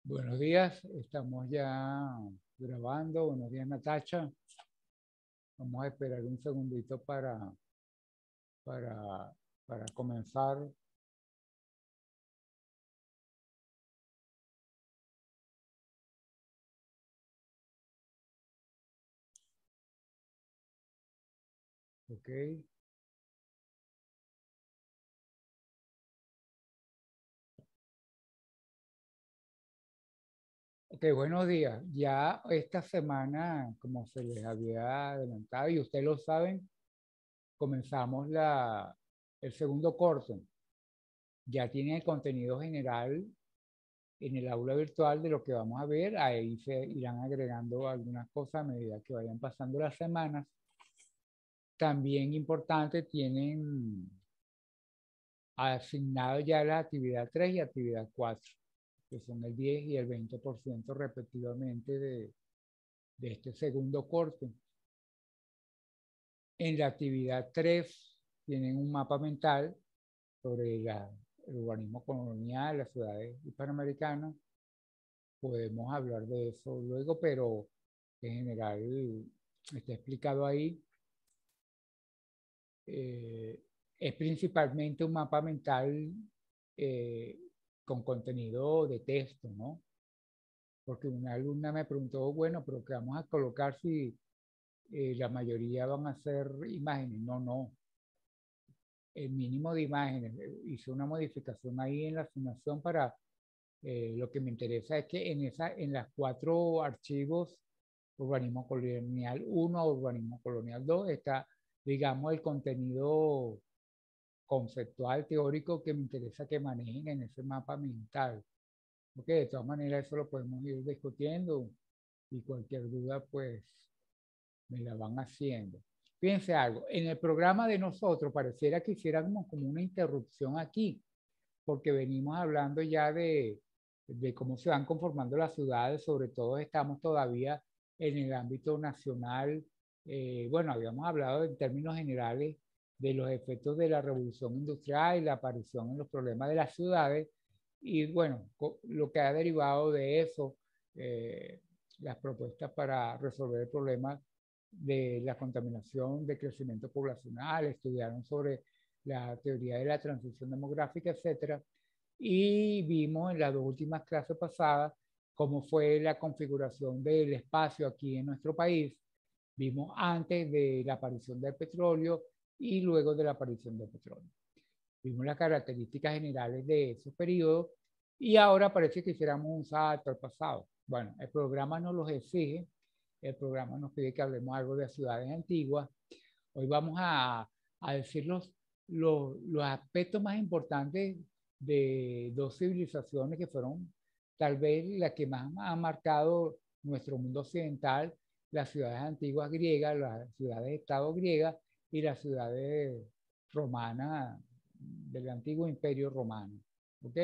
Buenos días, estamos ya grabando. Buenos días, Natacha. Vamos a esperar un segundito para, para comenzar. Ok. Ok, buenos días. Ya esta semana, como se les había adelantado, y ustedes lo saben, comenzamos el segundo corte. Ya tiene el contenido general en el aula virtual de lo que vamos a ver. Ahí se irán agregando algunas cosas a medida que vayan pasando las semanas. También importante, tienen asignado ya la actividad 3 y actividad 4, que son el 10 y el 20% respectivamente de este segundo corte. En la actividad 3 tienen un mapa mental sobre el urbanismo colonial, las ciudades hispanoamericanas. Podemos hablar de eso luego, pero en general está explicado ahí. Eh, es principalmente un mapa mental eh, con contenido de texto, ¿no? Porque una alumna me preguntó, bueno, pero ¿qué vamos a colocar si la mayoría van a ser imágenes? No, no, el mínimo de imágenes. Hice una modificación ahí en la asignación para, lo que me interesa es que en las cuatro archivos, urbanismo colonial 1, urbanismo colonial 2, está, digamos, el contenido conceptual, teórico que me interesa que manejen en ese mapa mental. Porque de todas maneras eso lo podemos ir discutiendo y cualquier duda pues me la van haciendo. Fíjense algo, en el programa de nosotros pareciera que hiciéramos como una interrupción aquí, porque venimos hablando ya de cómo se van conformando las ciudades, sobre todo estamos todavía en el ámbito nacional. Bueno, habíamos hablado en términos generales de los efectos de la revolución industrial y la aparición en los problemas de las ciudades, y bueno, lo que ha derivado de eso, eh, las propuestas para resolver el problema de la contaminación, de crecimiento poblacional, estudiaron sobre la teoría de la transición demográfica, etcétera, y vimos en las dos últimas clases pasadas cómo fue la configuración del espacio aquí en nuestro país. Vimos antes de la aparición del petróleo y luego de la aparición del petróleo. Vimos las características generales de esos periodos y ahora parece que hiciéramos un salto al pasado. Bueno, el programa nos los exige, el programa nos pide que hablemos algo de ciudades antiguas. Hoy vamos a decir los aspectos más importantes de dos civilizaciones que fueron tal vez las que más han marcado nuestro mundo occidental: las ciudades antiguas griegas, las ciudades-estado griegas y las ciudades romanas del antiguo imperio romano. ¿Ok?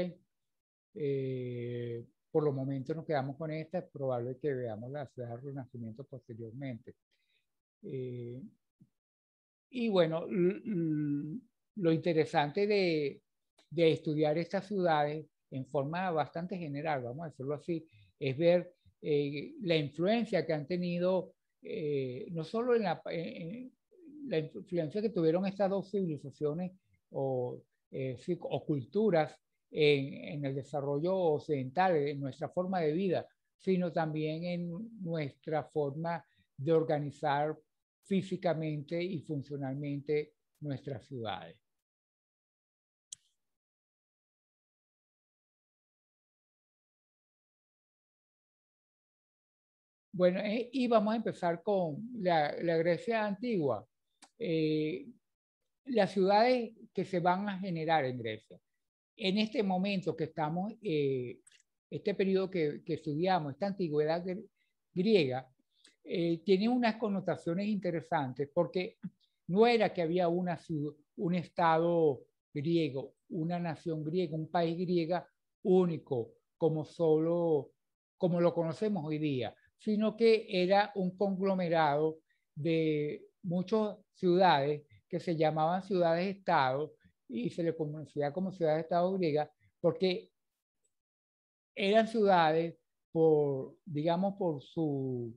Por los momentos nos quedamos con esta, es probable que veamos la ciudad del Renacimiento posteriormente. Eh, y bueno, lo interesante de estudiar estas ciudades en forma bastante general, vamos a decirlo así, es ver la influencia que han tenido, no solo en la influencia que tuvieron estas dos civilizaciones o, o culturas en el desarrollo occidental, en nuestra forma de vida, sino también en nuestra forma de organizar físicamente y funcionalmente nuestras ciudades. Bueno, y vamos a empezar con la Grecia antigua. Eh, las ciudades que se van a generar en Grecia. En este momento que estamos, este periodo que estudiamos, esta antigüedad griega, tiene unas connotaciones interesantes porque no era que había un estado griego, una nación griega, un país griega único, como lo conocemos hoy día, sino que era un conglomerado de muchas ciudades que se llamaban ciudades-estado y se le conocía como ciudades-estado griegas porque eran ciudades por, digamos, por sus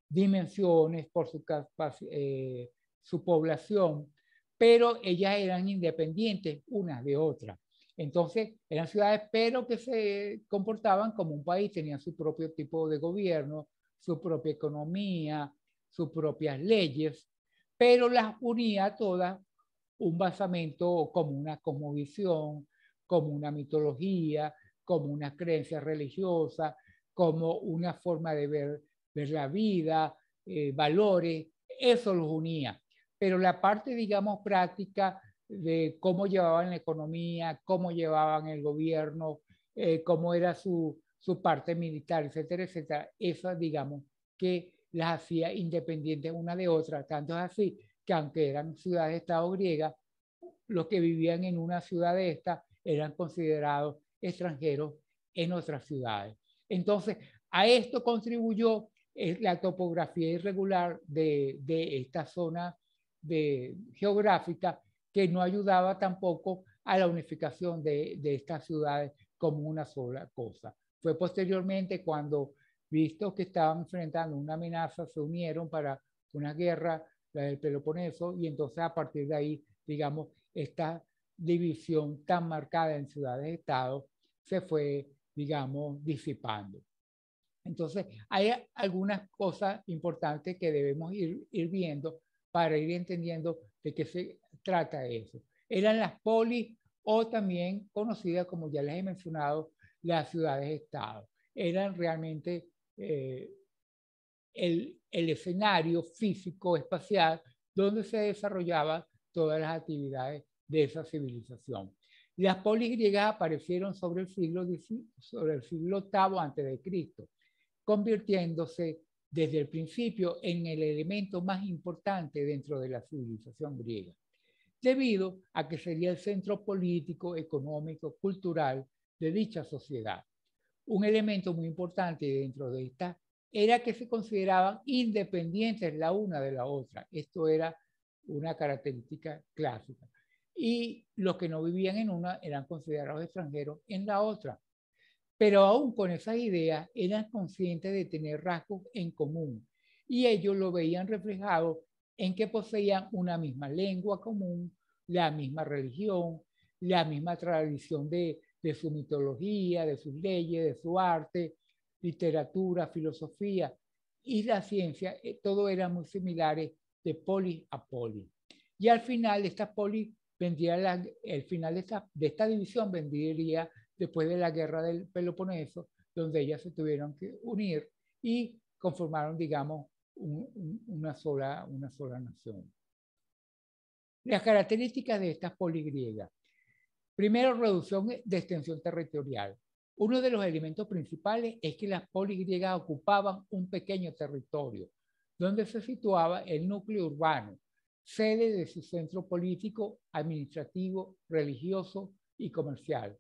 dimensiones, por su población, pero ellas eran independientes unas de otras. Entonces, eran ciudades, pero que se comportaban como un país, tenían su propio tipo de gobierno, su propia economía, sus propias leyes, pero las unía a todas un basamento como una cosmovisión, como una mitología, como una creencia religiosa, como una forma de ver la vida, valores, eso los unía. Pero la parte, digamos, práctica de cómo llevaban la economía, cómo llevaban el gobierno, cómo era su parte militar, etcétera, etcétera, eso, digamos, que las hacía independientes una de otra. Tanto es así que aunque eran ciudades-estado griegas, los que vivían en una ciudad de esta eran considerados extranjeros en otras ciudades. Entonces, a esto contribuyó la topografía irregular de esta zona geográfica, que no ayudaba tampoco a la unificación de estas ciudades como una sola cosa. Fue posteriormente cuando, visto que estaban enfrentando una amenaza, se unieron para una guerra, la del Peloponeso, y entonces a partir de ahí, digamos, esta división tan marcada en ciudades-estado se fue, digamos, disipando. Entonces, hay algunas cosas importantes que debemos ir viendo para ir entendiendo de qué se trata eso. Eran las polis o también conocidas, como ya les he mencionado, las ciudades-estado. Eran realmente el escenario físico espacial donde se desarrollaban todas las actividades de esa civilización. Las polis griegas aparecieron sobre el siglo VIII a.C., convirtiéndose desde el principio en el elemento más importante dentro de la civilización griega, debido a que sería el centro político, económico, cultural de dicha sociedad. Un elemento muy importante dentro de esta era que se consideraban independientes la una de la otra. Esto era una característica clásica. Y los que no vivían en una eran considerados extranjeros en la otra. Pero aún con esas ideas eran conscientes de tener rasgos en común y ellos lo veían reflejado en que poseían una misma lengua común, la misma religión, la misma tradición de su mitología, de sus leyes, de su arte, literatura, filosofía y la ciencia. Todo eran muy similares de poli a poli. Y al final esta poli vendría, el final de esta división vendría después de la guerra del Peloponeso, donde ellas se tuvieron que unir y conformaron, digamos, una sola nación. Las características de estas poligriegas. Primero, reducción de extensión territorial. Uno de los elementos principales es que las poligriegas ocupaban un pequeño territorio, donde se situaba el núcleo urbano, sede de su centro político, administrativo, religioso y comercial.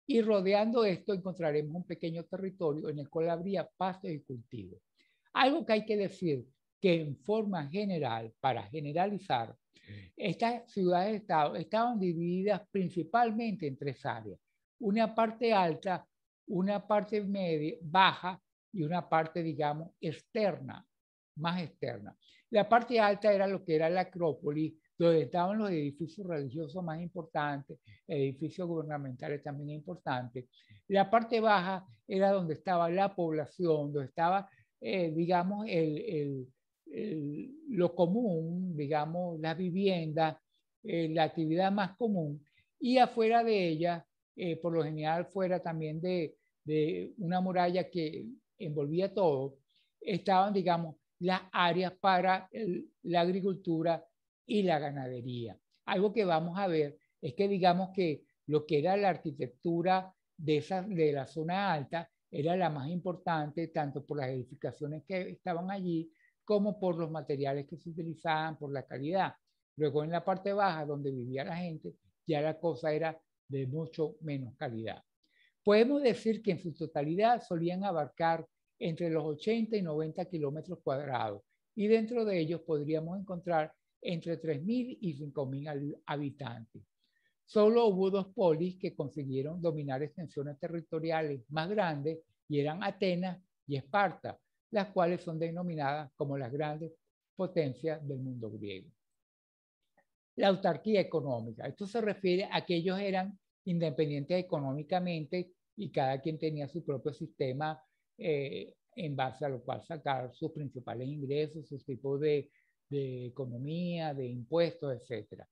Y rodeando esto encontraremos un pequeño territorio en el cual habría pastos y cultivos. Algo que hay que decir, que en forma general, para generalizar, estas ciudades-estado estaban divididas principalmente en tres áreas. Una parte alta, una parte media, baja y una parte, digamos, externa, más externa. La parte alta era lo que era la Acrópolis, donde estaban los edificios religiosos más importantes, edificios gubernamentales también importantes. La parte baja era donde estaba la población, donde estaba, digamos, lo común, digamos, las viviendas, la actividad más común. Y afuera de ella, por lo general fuera también de una muralla que envolvía todo, estaban, digamos, las áreas para la agricultura y la ganadería. Algo que vamos a ver es que digamos que lo que era la arquitectura de la zona alta era la más importante, tanto por las edificaciones que estaban allí, como por los materiales que se utilizaban, por la calidad. Luego en la parte baja, donde vivía la gente, ya la cosa era de mucho menos calidad. Podemos decir que en su totalidad solían abarcar entre los 80 y 90 kilómetros cuadrados, y dentro de ellos podríamos encontrar entre 3.000 y 5.000 habitantes. Solo hubo dos polis que consiguieron dominar extensiones territoriales más grandes y eran Atenas y Esparta, las cuales son denominadas como las grandes potencias del mundo griego. La autarquía económica. Esto se refiere a que ellos eran independientes económicamente y cada quien tenía su propio sistema en base a lo cual sacar sus principales ingresos, sus tipos de economía, de impuestos, etc.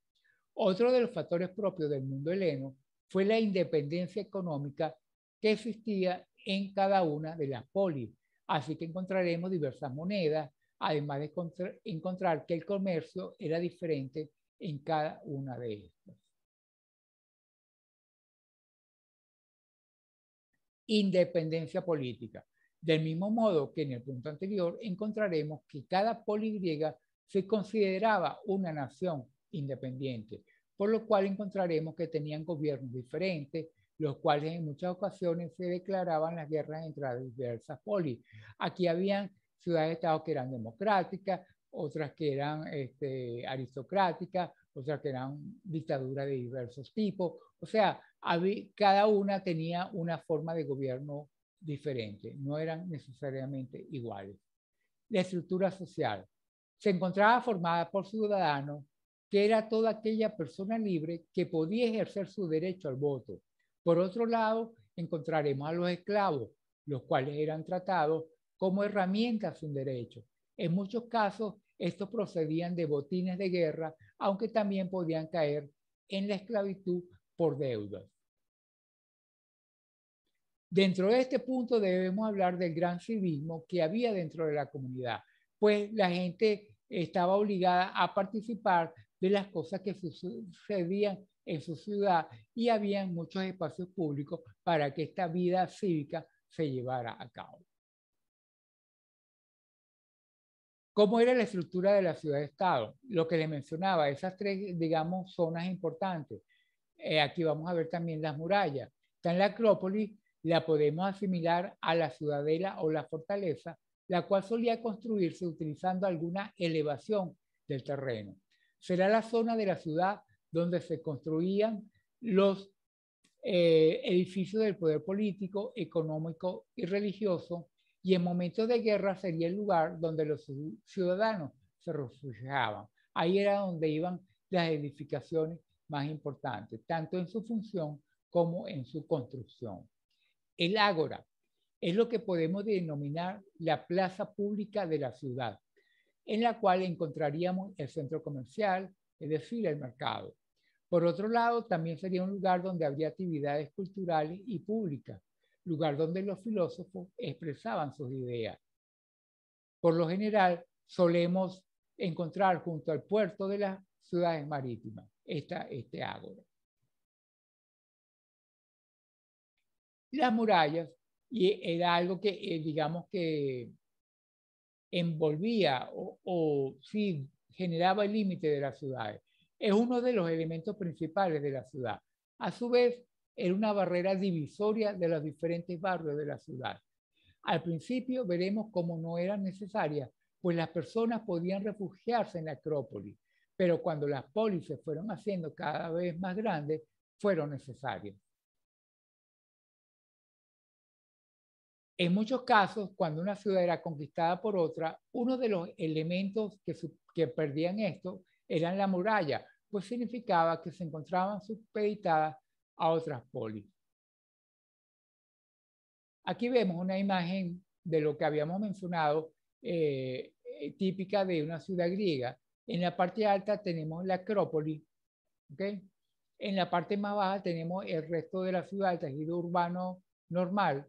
Otro de los factores propios del mundo heleno fue la independencia económica que existía en cada una de las polis. Así que encontraremos diversas monedas, además de encontrar que el comercio era diferente en cada una de estas. Independencia política. Del mismo modo que en el punto anterior, encontraremos que cada polis griega se consideraba una nación independiente, por lo cual encontraremos que tenían gobiernos diferentes, los cuales en muchas ocasiones se declaraban las guerras entre las diversas polis. Aquí habían ciudades-estados que eran democráticas, otras que eran aristocráticas, otras que eran dictaduras de diversos tipos. O sea, cada una tenía una forma de gobierno diferente, no eran necesariamente iguales. La estructura social se encontraba formada por ciudadanos que era toda aquella persona libre que podía ejercer su derecho al voto. Por otro lado, encontraremos a los esclavos, los cuales eran tratados como herramientas sin derecho. En muchos casos, estos procedían de botines de guerra, aunque también podían caer en la esclavitud por deudas. Dentro de este punto debemos hablar del gran civismo que había dentro de la comunidad, pues la gente estaba obligada a participar de las cosas que sucedían en su ciudad y había muchos espacios públicos para que esta vida cívica se llevara a cabo. ¿Cómo era la estructura de la ciudad-estado? Lo que les mencionaba, esas tres, digamos, zonas importantes. Aquí vamos a ver también las murallas. Está en la Acrópolis, la podemos asimilar a la ciudadela o la fortaleza, la cual solía construirse utilizando alguna elevación del terreno. Será la zona de la ciudad donde se construían los edificios del poder político, económico y religioso, y en momentos de guerra sería el lugar donde los ciudadanos se refugiaban. Ahí era donde iban las edificaciones más importantes, tanto en su función como en su construcción. El ágora es lo que podemos denominar la plaza pública de la ciudad, en la cual encontraríamos el centro comercial, es decir, el mercado. Por otro lado, también sería un lugar donde habría actividades culturales y públicas, lugar donde los filósofos expresaban sus ideas. Por lo general, solemos encontrar junto al puerto de las ciudades marítimas este ágora. Las murallas, y era algo que, digamos que envolvía o sí generaba el límite de las ciudades. Es uno de los elementos principales de la ciudad. A su vez, era una barrera divisoria de los diferentes barrios de la ciudad. Al principio veremos cómo no eran necesarias, pues las personas podían refugiarse en la Acrópolis, pero cuando las polis se fueron haciendo cada vez más grandes, fueron necesarias. En muchos casos, cuando una ciudad era conquistada por otra, uno de los elementos que perdían esto eran la muralla, pues significaba que se encontraban supeditadas a otras polis. Aquí vemos una imagen de lo que habíamos mencionado, típica de una ciudad griega. En la parte alta tenemos la Acrópolis, ¿okay? En la parte más baja tenemos el resto de la ciudad, el tejido urbano normal.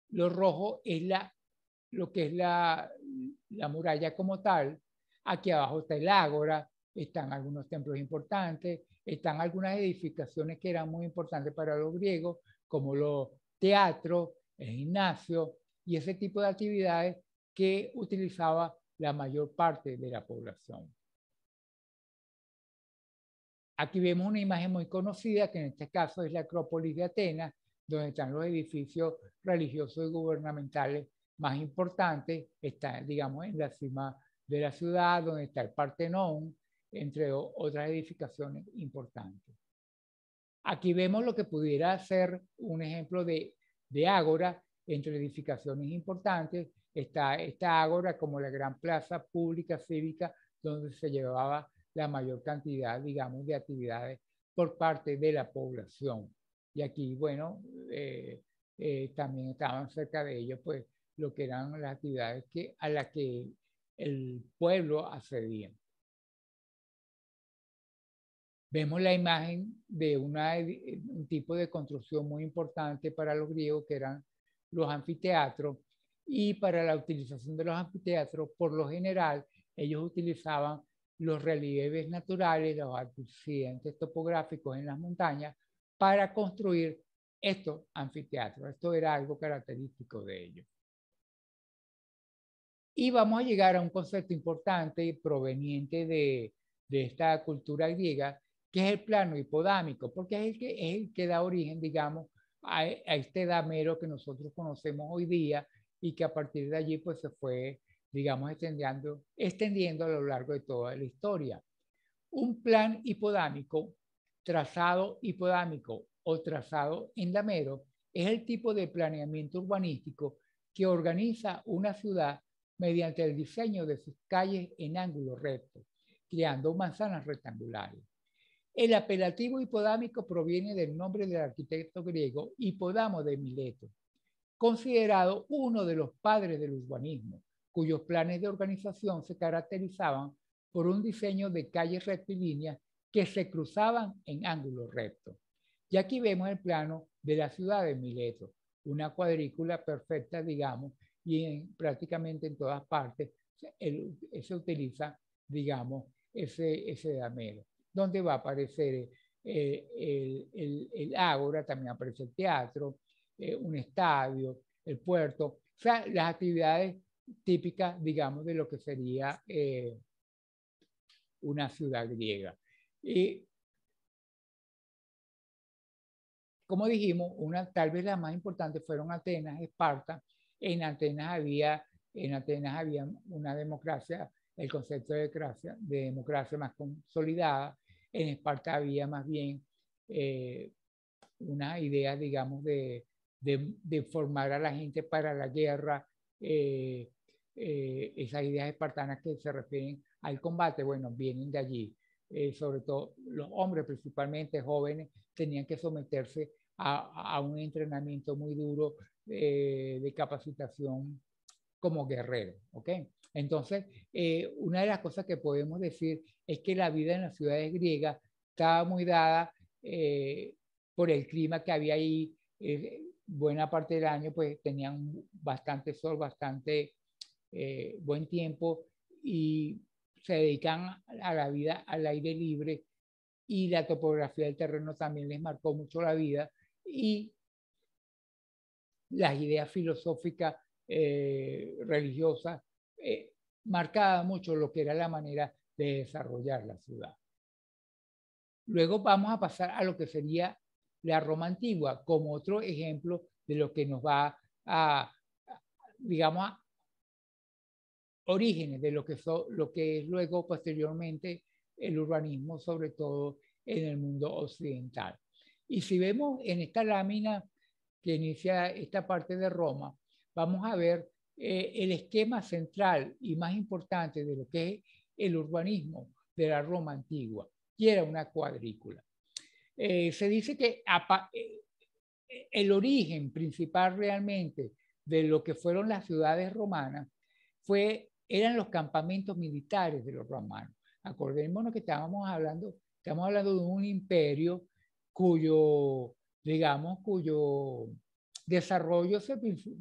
Lo rojo es lo que es la muralla como tal. Aquí abajo está el ágora, están algunos templos importantes, están algunas edificaciones que eran muy importantes para los griegos, como los teatros, el gimnasio y ese tipo de actividades que utilizaba la mayor parte de la población. Aquí vemos una imagen muy conocida, que en este caso es la Acrópolis de Atenas, donde están los edificios religiosos y gubernamentales más importantes. Está, digamos, en la cima de la ciudad, donde está el Partenón, entre otras edificaciones importantes. Aquí vemos lo que pudiera ser un ejemplo de ágora entre edificaciones importantes. Está esta ágora como la gran plaza pública cívica donde se llevaba la mayor cantidad, digamos, de actividades por parte de la población. Y aquí, bueno, también estaban cerca de ellos, pues, lo que eran las actividades a las que el pueblo accedía. Vemos la imagen de un tipo de construcción muy importante para los griegos, que eran los anfiteatros, y para la utilización de los anfiteatros, por lo general, ellos utilizaban los relieves naturales, los accidentes topográficos en las montañas, para construir estos anfiteatros. Esto era algo característico de ellos. Y vamos a llegar a un concepto importante proveniente de esta cultura griega, que es el plano hipodámico, porque es el que da origen, digamos, a este damero que nosotros conocemos hoy día y que a partir de allí pues se fue, digamos, extendiendo a lo largo de toda la historia. Un plan hipodámico, trazado hipodámico o trazado en damero es el tipo de planeamiento urbanístico que organiza una ciudad mediante el diseño de sus calles en ángulo recto, creando manzanas rectangulares. El apelativo hipodámico proviene del nombre del arquitecto griego Hipodamo de Mileto, considerado uno de los padres del urbanismo, cuyos planes de organización se caracterizaban por un diseño de calles rectilíneas que se cruzaban en ángulo recto. Y aquí vemos el plano de la ciudad de Mileto, una cuadrícula perfecta, digamos, y prácticamente en todas partes se utiliza, digamos, ese damero, donde va a aparecer el ágora, también aparece el teatro, un estadio, el puerto, o sea, las actividades típicas, digamos, de lo que sería una ciudad griega. Y como dijimos, tal vez las más importantes fueron Atenas, Esparta. En Atenas había una democracia, el concepto de democracia más consolidada. En Esparta había más bien una idea, digamos, de formar a la gente para la guerra, esas ideas espartanas que se refieren al combate, bueno, vienen de allí. Sobre todo los hombres, principalmente jóvenes, tenían que someterse a un entrenamiento muy duro de capacitación como guerrero, ¿ok? Entonces, una de las cosas que podemos decir es que la vida en las ciudades griegas estaba muy dada por el clima que había ahí. Buena parte del año pues tenían bastante sol, bastante buen tiempo y se dedican a la vida al aire libre, y la topografía del terreno también les marcó mucho la vida, y las ideas filosóficas, religiosas, marcaban mucho lo que era la manera de desarrollar la ciudad. Luego vamos a pasar a lo que sería la Roma antigua como otro ejemplo de lo que nos va digamos, orígenes de lo que es luego posteriormente el urbanismo, sobre todo en el mundo occidental. Y si vemos en esta lámina que inicia esta parte de Roma, vamos a ver el esquema central y más importante de lo que es el urbanismo de la Roma antigua, y era una cuadrícula. Se dice que el origen principal realmente de lo que fueron las ciudades romanas eran los campamentos militares de los romanos. Acordémonos que estamos hablando de un imperio cuyo desarrollo se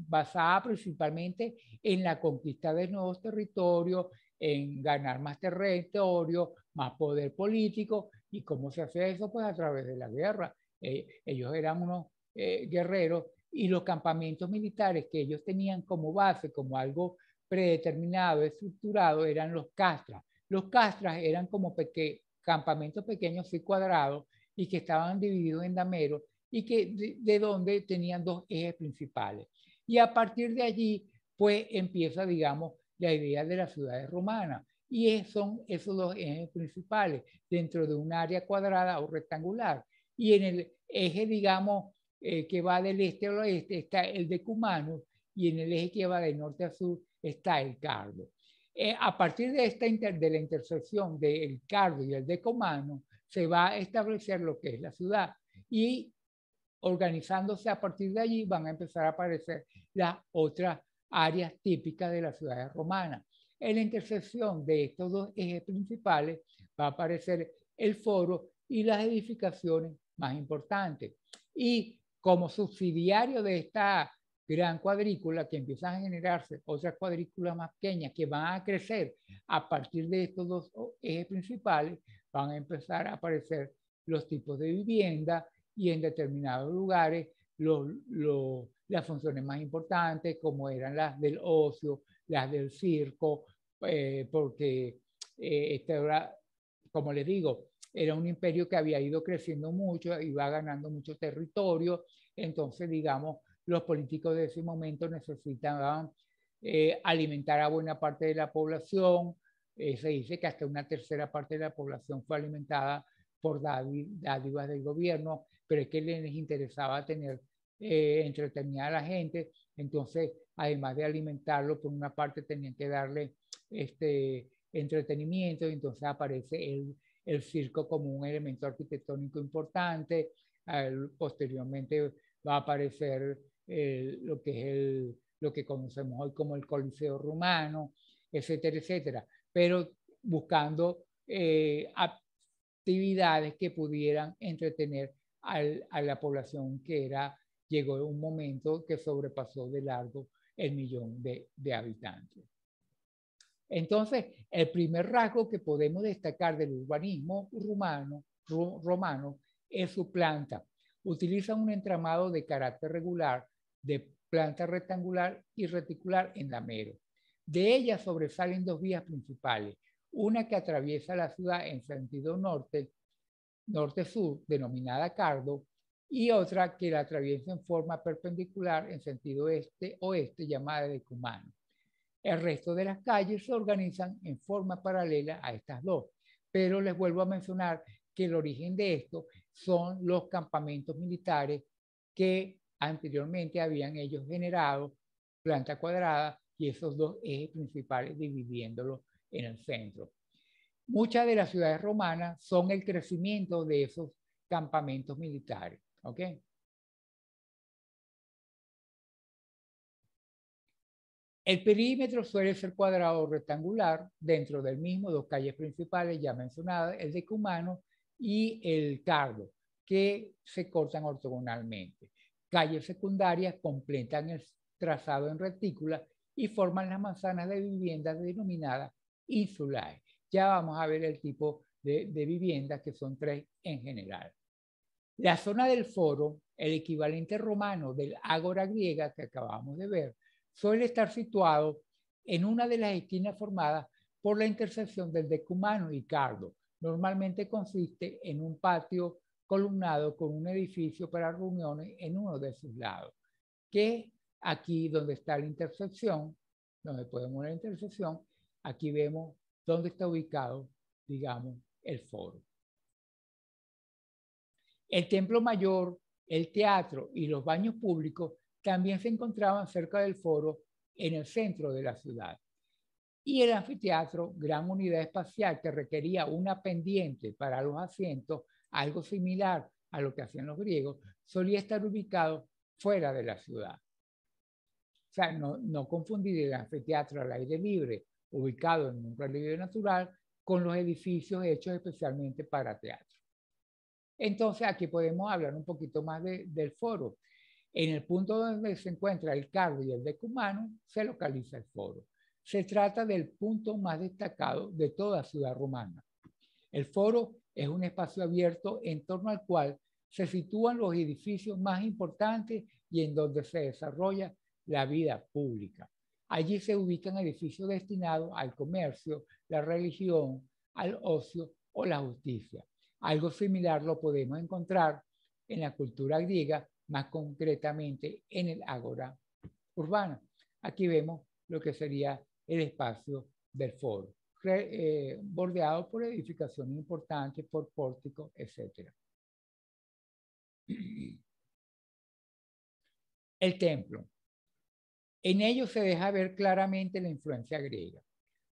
basaba principalmente en la conquista de nuevos territorios, en ganar más territorio, más poder político. ¿Y cómo se hacía eso? Pues a través de la guerra. Ellos eran unos guerreros, y los campamentos militares que ellos tenían como base, como algo predeterminado, estructurado, eran los castras. Los castras eran como campamentos pequeños y cuadrados, y que estaban divididos en dameros, y que de donde tenían dos ejes principales. Y a partir de allí, pues empieza, digamos, la idea de las ciudades romanas. Y son esos dos ejes principales dentro de un área cuadrada o rectangular. y en el eje, digamos, que va del este al oeste está el decumano, y en el eje que va de norte a sur está el cardo. A partir de, de la intersección del cardo y el decumano, se va a establecer lo que es la ciudad, y organizándose a partir de allí van a empezar a aparecer las otras áreas típicas de las ciudades romanas. En la intersección de estos dos ejes principales va a aparecer el foro y las edificaciones más importantes. Y como subsidiario de esta gran cuadrícula, que empiezan a generarse otras cuadrículas más pequeñas que van a crecer a partir de estos dos ejes principales, van a empezar a aparecer los tipos de vivienda, y en determinados lugares las funciones más importantes, como eran las del ocio, las del circo, porque este era, como les digo, era un imperio que había ido creciendo mucho, iba ganando mucho territorio. Entonces, digamos, los políticos de ese momento necesitaban alimentar a buena parte de la población. Se dice que hasta una tercera parte de la población fue alimentada por dádivas del gobierno, pero es que les interesaba tener entretenida a la gente. Entonces, además de alimentarlo, por una parte tenían que darle entretenimiento, y entonces aparece el circo como un elemento arquitectónico importante. Posteriormente va a aparecer lo que es lo que conocemos hoy como el Coliseo Romano, etcétera, etcétera, pero buscando actividades que pudieran entretener a la población, que llegó un momento que sobrepasó de largo el millón de habitantes. Entonces, el primer rasgo que podemos destacar del urbanismo romano es su planta. Utiliza un entramado de carácter regular, de planta rectangular y reticular en Lamero. De ella sobresalen dos vías principales, una que atraviesa la ciudad en sentido norte-sur, denominada Cardo, y otra que la atraviesa en forma perpendicular en sentido este-oeste, llamada Decumano. El resto de las calles se organizan en forma paralela a estas dos, pero les vuelvo a mencionar que el origen de esto son los campamentos militares que anteriormente habían ellos generado, planta cuadrada, y esos dos ejes principales dividiéndolos en el centro. Muchas de las ciudades romanas son el crecimiento de esos campamentos militares. ¿Ok? El perímetro suele ser cuadrado o rectangular, dentro del mismo dos calles principales ya mencionadas, el decumano y el cardo, que se cortan ortogonalmente. Calles secundarias completan el trazado en retícula y forman las manzanas de viviendas denominadas insulares. Ya vamos a ver el tipo de viviendas, que son tres en general. La zona del foro, el equivalente romano del ágora griega que acabamos de ver, suele estar situado en una de las esquinas formadas por la intersección del decumano y cardo. Normalmente consiste en un patio columnado con un edificio para reuniones en uno de sus lados, que aquí donde está la intersección, donde podemos ver la intersección, aquí vemos dónde está ubicado, digamos, el foro. El templo mayor, el teatro y los baños públicos también se encontraban cerca del foro en el centro de la ciudad. Y el anfiteatro, gran unidad espacial que requería una pendiente para los asientos, algo similar a lo que hacían los griegos, solía estar ubicado fuera de la ciudad. O sea, no confundir el anfiteatro al aire libre, ubicado en un relieve natural, con los edificios hechos especialmente para teatro. Entonces, aquí podemos hablar un poquito más del foro. En el punto donde se encuentra el cardo y el decumano, se localiza el foro. Se trata del punto más destacado de toda ciudad romana. El foro es un espacio abierto en torno al cual se sitúan los edificios más importantes y en donde se desarrolla la vida pública. Allí se ubican edificios destinados al comercio, la religión, al ocio o la justicia. Algo similar lo podemos encontrar en la cultura griega, más concretamente en el ágora urbana. Aquí vemos lo que sería el espacio del foro, bordeado por edificaciones importantes, por pórticos, etc. El templo. En ello se deja ver claramente la influencia griega.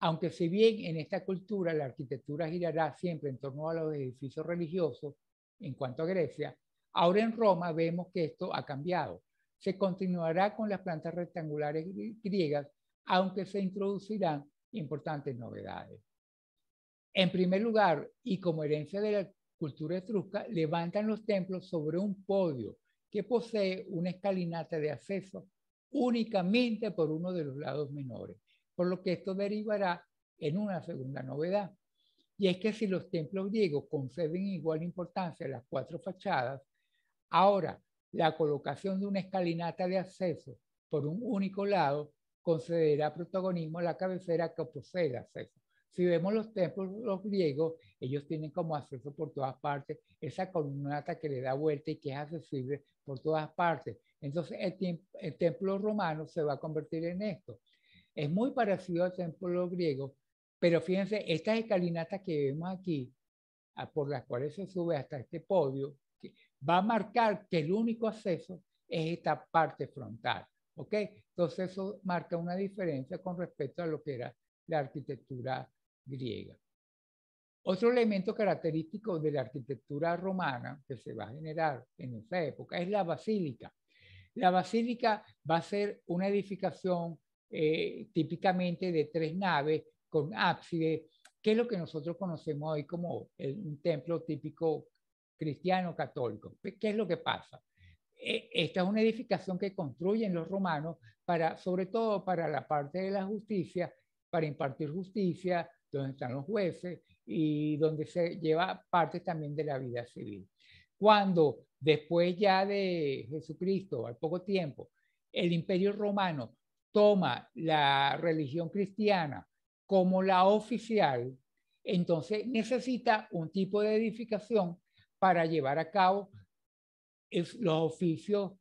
Aunque si bien en esta cultura la arquitectura girará siempre en torno a los edificios religiosos, en cuanto a Grecia, ahora en Roma vemos que esto ha cambiado. Se continuará con las plantas rectangulares griegas, aunque se introducirán importantes novedades. En primer lugar, y como herencia de la cultura etrusca, levantan los templos sobre un podio que posee una escalinata de acceso únicamente por uno de los lados menores, por lo que esto derivará en una segunda novedad. Y es que si los templos griegos conceden igual importancia a las cuatro fachadas, ahora la colocación de una escalinata de acceso por un único lado concederá protagonismo a la cabecera que posee el acceso. Si vemos los templos los griegos, ellos tienen como acceso por todas partes esa columnata que le da vuelta y que es accesible por todas partes. Entonces el templo romano se va a convertir en esto. Es muy parecido al templo griego, pero fíjense, estas escalinatas que vemos aquí, por las cuales se sube hasta este podio, va a marcar que el único acceso es esta parte frontal. ¿Ok? Entonces eso marca una diferencia con respecto a lo que era la arquitectura griega. Otro elemento característico de la arquitectura romana que se va a generar en esa época es la basílica. La basílica va a ser una edificación típicamente de 3 naves con ábside, que es lo que nosotros conocemos hoy como un templo típico cristiano católico. ¿Qué es lo que pasa? Esta es una edificación que construyen los romanos para, sobre todo para la parte de la justicia, para impartir justicia, donde están los jueces y donde se lleva parte también de la vida civil. Cuando después ya de Jesucristo, al poco tiempo, el Imperio Romano toma la religión cristiana como la oficial, entonces necesita un tipo de edificación para llevar a cabo los oficios,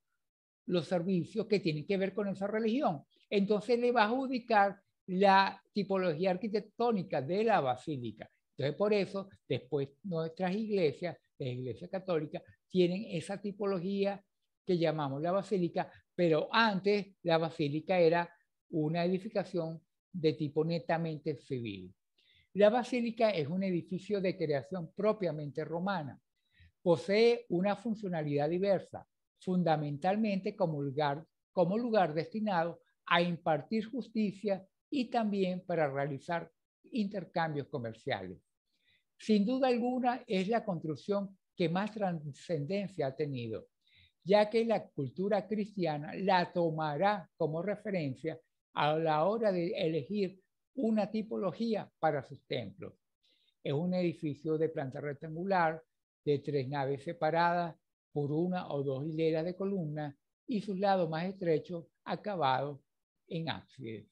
los servicios que tienen que ver con esa religión. Entonces le va a adjudicar la tipología arquitectónica de la basílica. Entonces por eso después nuestras iglesias, las iglesias católicas, tienen esa tipología que llamamos la basílica, pero antes la basílica era una edificación de tipo netamente civil. La basílica es un edificio de creación propiamente romana. Posee una funcionalidad diversa, fundamentalmente como lugar destinado a impartir justicia y también para realizar intercambios comerciales. Sin duda alguna es la construcción que más trascendencia ha tenido, ya que la cultura cristiana la tomará como referencia a la hora de elegir una tipología para sus templos. Es un edificio de planta rectangular, de 3 naves separadas por una o 2 hileras de columnas y sus lados más estrechos acabados en ábsides.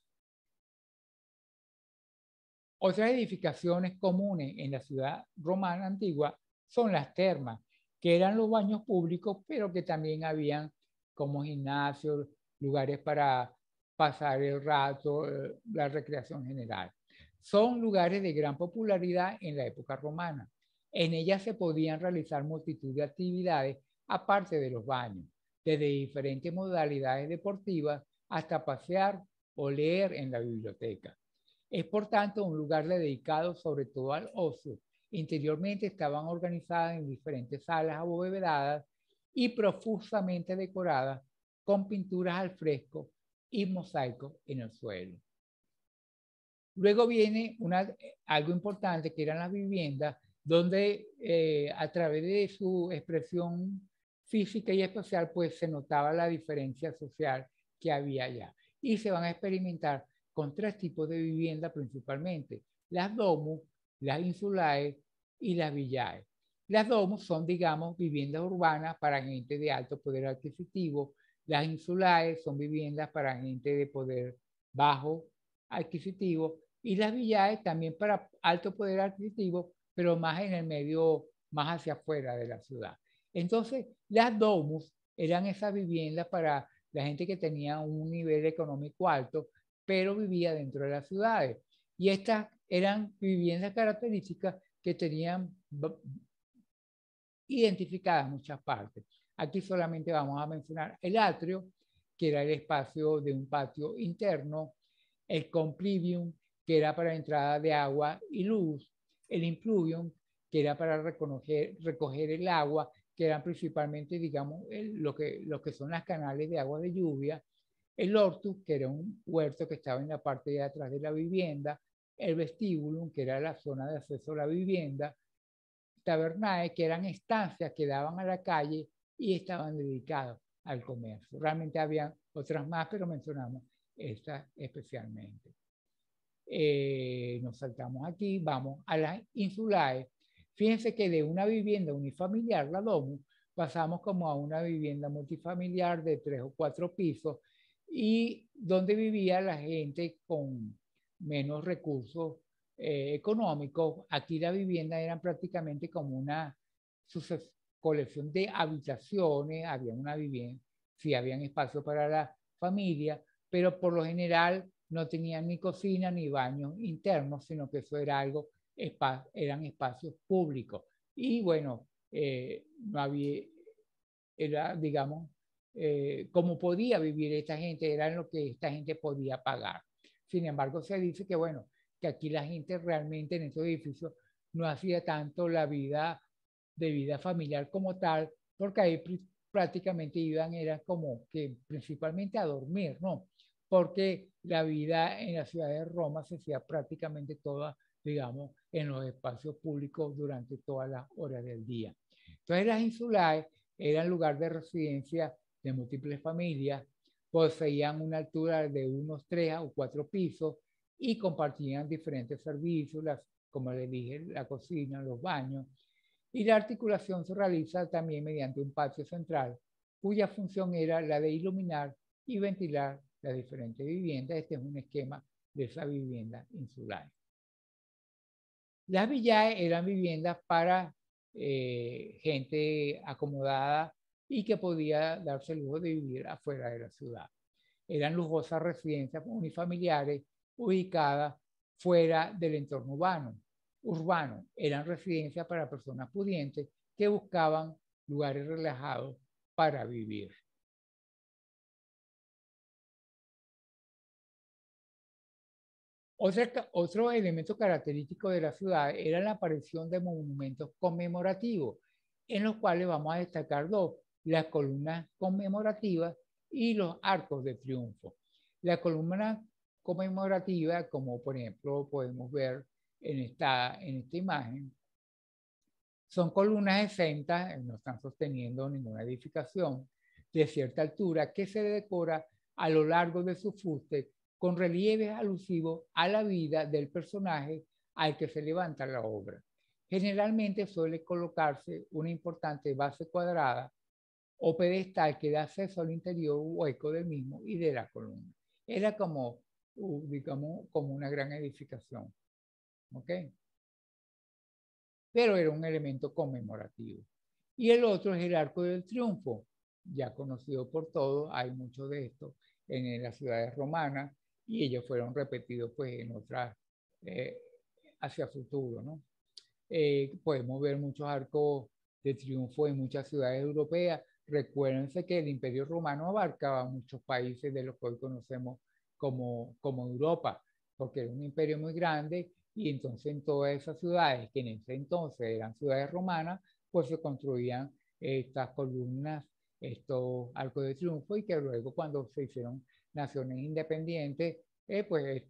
Otras edificaciones comunes en la ciudad romana antigua son las termas, que eran los baños públicos, pero que también habían como gimnasios, lugares para pasar el rato, la recreación general. Son lugares de gran popularidad en la época romana. En ellas se podían realizar multitud de actividades aparte de los baños, desde diferentes modalidades deportivas hasta pasear o leer en la biblioteca. Es por tanto un lugar dedicado sobre todo al ocio. Interiormente estaban organizadas en diferentes salas abovedadas y profusamente decoradas con pinturas al fresco y mosaicos en el suelo. Luego viene algo importante que eran las viviendas, donde a través de su expresión física y espacial, pues se notaba la diferencia social que había allá. Y se van a experimentar con 3 tipos de vivienda principalmente: las domus, las insulae y las villae. Las domus son, digamos, viviendas urbanas para gente de alto poder adquisitivo. Las insulae son viviendas para gente de poder bajo adquisitivo, y las villae también para alto poder adquisitivo, pero más en el medio, más hacia afuera de la ciudad. Entonces, las domus eran esas viviendas para la gente que tenía un nivel económico alto, pero vivía dentro de las ciudades. Y estas eran viviendas características que tenían identificadas muchas partes. Aquí solamente vamos a mencionar el atrio, que era el espacio de un patio interno, el complivium, que era para entrada de agua y luz, el impluvium, que era para recoger el agua, que eran principalmente, digamos, lo que son las canales de agua de lluvia, el hortus, que era un huerto que estaba en la parte de atrás de la vivienda, el vestibulum, que era la zona de acceso a la vivienda, tabernae, que eran estancias que daban a la calle y estaban dedicadas al comercio. Realmente había otras más, pero mencionamos estas especialmente. Nos saltamos aquí, vamos a las insulae. Fíjense que de una vivienda unifamiliar, la domus, pasamos como a una vivienda multifamiliar de 3 o 4 pisos y donde vivía la gente con menos recursos económicos. Aquí la vivienda eran prácticamente como una colección de habitaciones, había una vivienda, sí habían espacio para la familia, pero por lo general no tenían ni cocina ni baños internos, sino que eso era algo, eran espacios públicos. Y bueno, no había, era, digamos, como podía vivir esta gente, era lo que esta gente podía pagar. Sin embargo, se dice que, bueno, que aquí la gente realmente en estos edificios no hacía tanto la vida de vida familiar como tal, porque ahí prácticamente iban, era como que principalmente a dormir, ¿no? Porque la vida en la ciudad de Roma se hacía prácticamente toda, digamos, en los espacios públicos durante todas las horas del día. Entonces las insulares eran lugar de residencia de múltiples familias, poseían una altura de unos 3 o 4 pisos y compartían diferentes servicios, como les dije, la cocina, los baños, y la articulación se realiza también mediante un patio central, cuya función era la de iluminar y ventilar las diferentes viviendas. Este es un esquema de esa vivienda insular. Las villae eran viviendas para gente acomodada y que podía darse el lujo de vivir afuera de la ciudad. Eran lujosas residencias unifamiliares ubicadas fuera del entorno urbano. Eran residencias para personas pudientes que buscaban lugares relajados para vivir. Otro elemento característico de la ciudad era la aparición de monumentos conmemorativos, en los cuales vamos a destacar dos: las columnas conmemorativas y los arcos de triunfo. La columna conmemorativa, como por ejemplo podemos ver en esta imagen, son columnas exentas, no están sosteniendo ninguna edificación de cierta altura, que se decora a lo largo de su fuste con relieves alusivos a la vida del personaje al que se levanta la obra. Generalmente suele colocarse una importante base cuadrada o pedestal que da acceso al interior hueco del mismo y de la columna. Era como, digamos, como una gran edificación. ¿Ok? Pero era un elemento conmemorativo. Y el otro es el Arco del Triunfo, ya conocido por todos, hay mucho de esto en las ciudades romanas y ellos fueron repetidos pues en otras, hacia futuro, ¿no? Podemos ver muchos arcos de triunfo en muchas ciudades europeas. Recuérdense que el Imperio Romano abarcaba muchos países de los que hoy conocemos como Europa, porque era un imperio muy grande y entonces en todas esas ciudades, que en ese entonces eran ciudades romanas, pues se construían estas columnas, estos arcos de triunfo y que luego cuando se hicieron naciones independientes, pues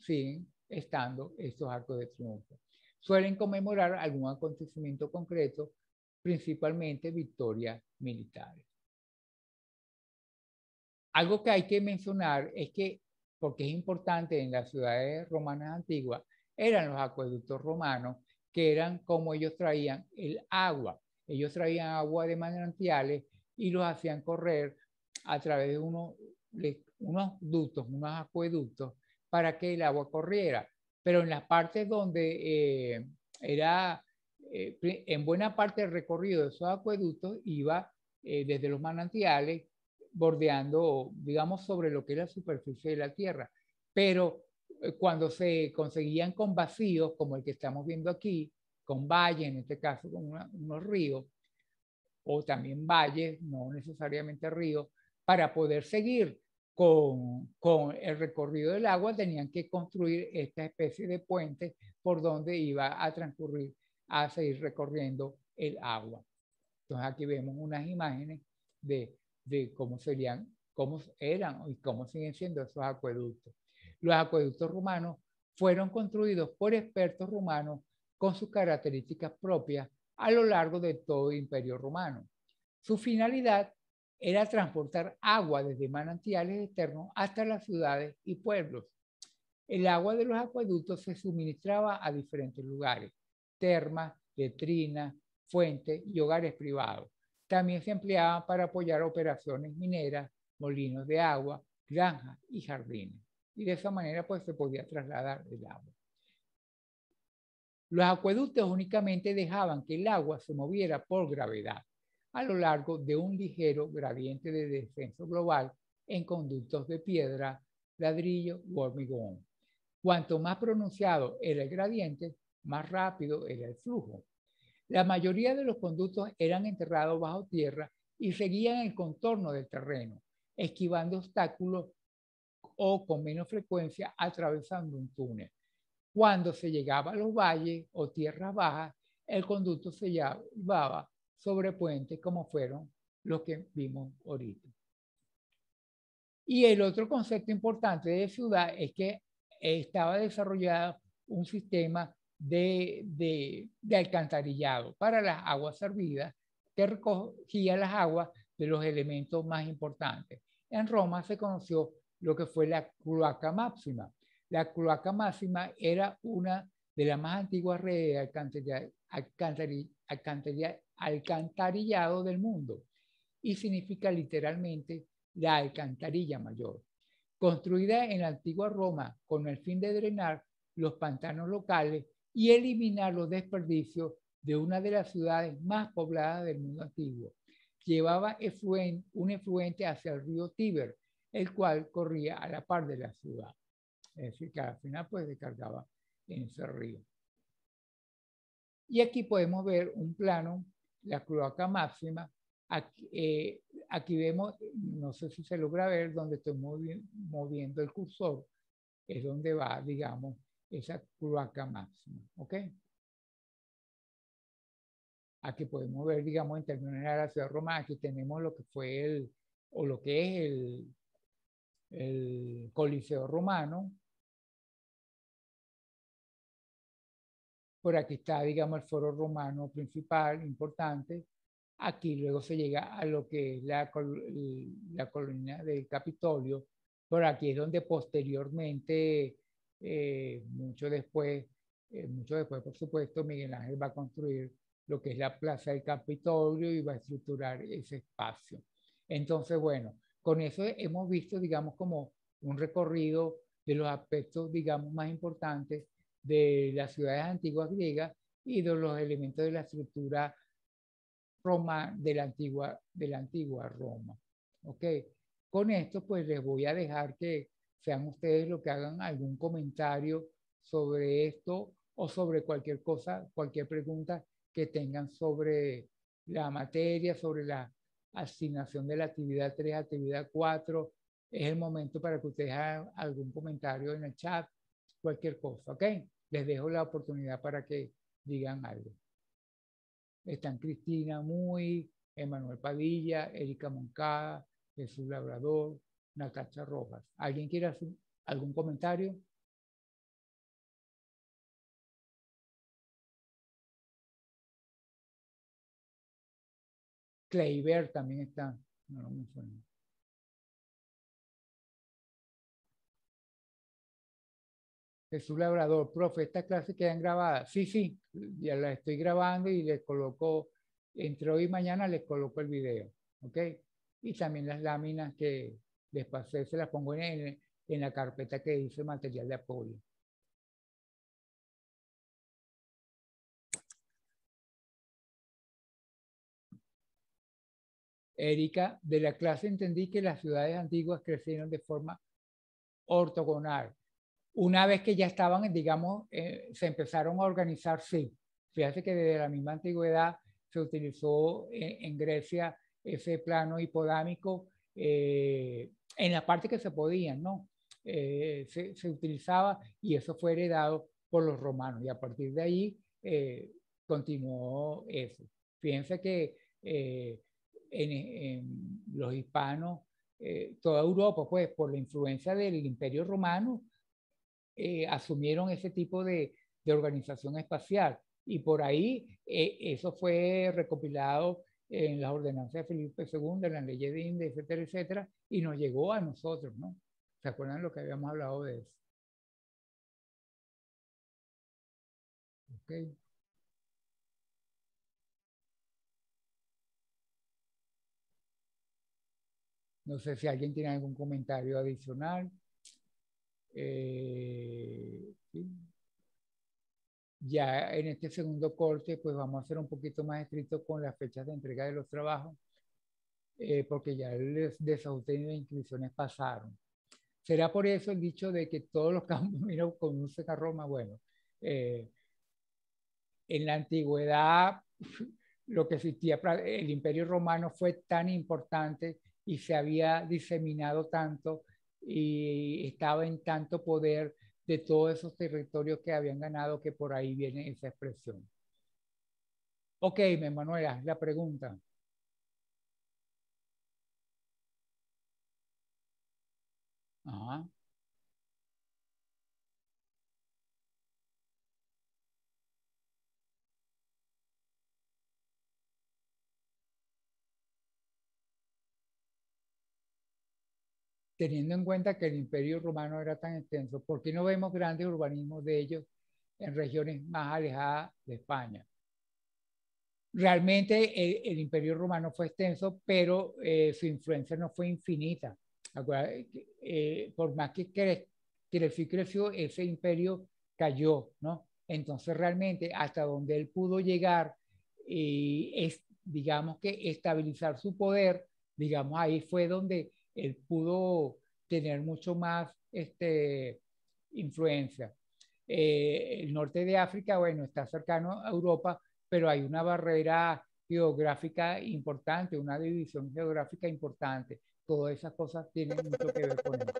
siguen estando estos arcos de triunfo. Suelen conmemorar algún acontecimiento concreto, principalmente victorias militares. Algo que hay que mencionar es que, porque es importante en las ciudades romanas antiguas, eran los acueductos romanos, que eran como ellos traían el agua. Ellos traían agua de manantiales y los hacían correr a través de unos ductos, unos acueductos, para que el agua corriera. Pero en las partes donde en buena parte del recorrido de esos acueductos iba desde los manantiales, bordeando, digamos, sobre lo que es la superficie de la Tierra. Pero cuando se conseguían con vacíos, como el que estamos viendo aquí, con valles, en este caso con unos ríos, o también valles, no necesariamente ríos, para poder seguir con el recorrido del agua, tenían que construir esta especie de puente por donde iba a transcurrir, a seguir recorriendo el agua. Entonces aquí vemos unas imágenes de cómo serían, cómo eran y cómo siguen siendo esos acueductos. Los acueductos romanos fueron construidos por expertos romanos con sus características propias a lo largo de todo el Imperio Romano. Su finalidad era transportar agua desde manantiales externos hasta las ciudades y pueblos. El agua de los acueductos se suministraba a diferentes lugares: termas, letrinas, fuentes y hogares privados. También se empleaban para apoyar operaciones mineras, molinos de agua, granjas y jardines. Y de esa manera pues se podía trasladar el agua. Los acueductos únicamente dejaban que el agua se moviera por gravedad a lo largo de un ligero gradiente de descenso global en conductos de piedra, ladrillo u hormigón. Cuanto más pronunciado era el gradiente, más rápido era el flujo. La mayoría de los conductos eran enterrados bajo tierra y seguían el contorno del terreno, esquivando obstáculos o con menos frecuencia atravesando un túnel. Cuando se llegaba a los valles o tierras bajas, el conducto se llevaba sobre puentes como fueron los que vimos ahorita. Y el otro concepto importante de ciudad es que estaba desarrollado un sistema de alcantarillado para las aguas servidas que recogía las aguas de los elementos más importantes. En Roma se conoció lo que fue la cloaca máxima. La cloaca máxima era una de las más antiguas redes de alcantarillado del mundo y significa literalmente la alcantarilla mayor. Construida en la antigua Roma con el fin de drenar los pantanos locales y eliminar los desperdicios de una de las ciudades más pobladas del mundo antiguo. Llevaba un efluente hacia el río Tíber, el cual corría a la par de la ciudad. Es decir, que al final pues descargaba en ese río. Y aquí podemos ver un plano, la cloaca máxima. Aquí vemos, no sé si se logra ver, donde estoy moviendo el cursor, es donde va, digamos, esa cloaca máxima. ¿Ok? Aquí podemos ver, digamos, en términos de la ciudad romana, aquí tenemos lo que fue o lo que es el Coliseo romano. Por aquí está, digamos, el foro romano principal, importante. Aquí luego se llega a lo que es la colonia del Capitolio. Por aquí es donde posteriormente, mucho después, por supuesto, Miguel Ángel va a construir lo que es la Plaza del Capitolio y va a estructurar ese espacio. Entonces, bueno, con eso hemos visto, digamos, como un recorrido de los aspectos, digamos, más importantes de las ciudades antiguas griegas y de los elementos de la estructura de la antigua Roma. ¿Ok? Con esto, pues les voy a dejar que sean ustedes los que hagan algún comentario sobre esto o sobre cualquier cosa, cualquier pregunta que tengan sobre la materia, sobre la asignación de la actividad 3, actividad 4. Es el momento para que ustedes hagan algún comentario en el chat, cualquier cosa, ¿ok? Les dejo la oportunidad para que digan algo. Están Cristina Muy, Emanuel Padilla, Erika Moncada, Jesús Labrador, Natacha Rojas. ¿Alguien quiere hacer algún comentario? Kleiber también está. No, no me suena. Jesús Labrador, profe, ¿estas clases quedan grabadas? Sí, sí, ya las estoy grabando y les coloco, entre hoy y mañana les coloco el video, ¿ok? Y también las láminas que les pasé, se las pongo en la carpeta que dice material de apoyo. Erika, de la clase entendí que las ciudades antiguas crecieron de forma ortogonal. Una vez que ya estaban, digamos, se empezaron a organizar, sí. Fíjate que desde la misma antigüedad se utilizó en Grecia ese plano hipodámico en la parte que se podían, ¿no? Se utilizaba y eso fue heredado por los romanos y a partir de ahí continuó eso. Fíjense que en los hispanos, toda Europa, pues por la influencia del Imperio Romano, asumieron ese tipo de organización espacial y por ahí eso fue recopilado en las ordenanzas de Felipe II, en la ley de Inde, etcétera, etcétera, y nos llegó a nosotros, ¿no? ¿Se acuerdan lo que habíamos hablado de eso? Okay. No sé si alguien tiene algún comentario adicional. Sí. Ya en este segundo corte, pues vamos a ser un poquito más estrictos con las fechas de entrega de los trabajos, porque ya el desajuste de inscripciones pasaron. ¿Será por eso el dicho de que todos los campos miran conducen a Roma? Bueno, eh, en la antigüedad lo que existía, el Imperio Romano fue tan importante y se había diseminado tanto y estaba en tanto poder de todos esos territorios que habían ganado que por ahí viene esa expresión. Ok, Manuela, la pregunta. Ajá. Teniendo en cuenta que el Imperio Romano era tan extenso, ¿por qué no vemos grandes urbanismos de ellos en regiones más alejadas de España? Realmente el Imperio Romano fue extenso, pero su influencia no fue infinita. Por más que creció y creció, ese imperio cayó, ¿no? Entonces realmente hasta donde él pudo llegar y digamos que estabilizar su poder, digamos ahí fue donde él pudo tener mucho más influencia. El norte de África, bueno, está cercano a Europa, pero hay una barrera geográfica importante, una división geográfica importante. Todas esas cosas tienen mucho que ver con eso.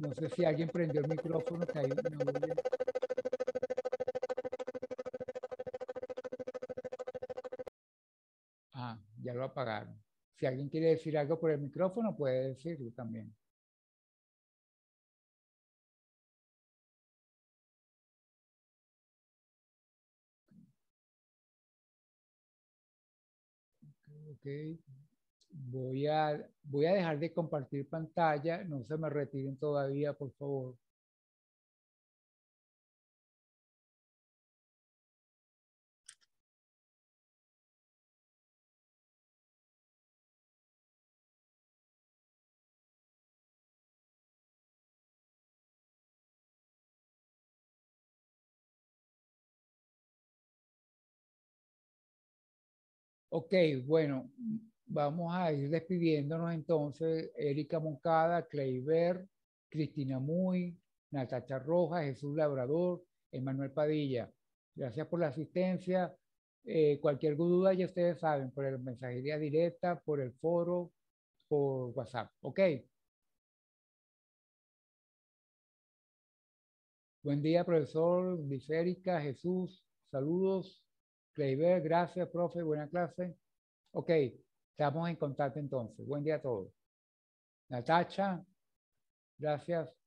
No sé si alguien prendió el micrófono, que hay una bulla. Ah, ya lo apagaron. Si alguien quiere decir algo por el micrófono, puede decirlo también. Ok. Voy a dejar de compartir pantalla. No se me retiren todavía, por favor. Ok, bueno, vamos a ir despidiéndonos entonces. Erika Moncada, Cleiber, Cristina Muy, Natacha Rojas, Jesús Labrador, Emanuel Padilla. Gracias por la asistencia. Cualquier duda ya ustedes saben, por el mensajería directa, por el foro, por WhatsApp. Ok, buen día, profesor, dice Erika, Jesús, saludos. Cleiber, gracias, profe, buena clase. Ok, estamos en contacto entonces. Buen día a todos. Natacha, gracias.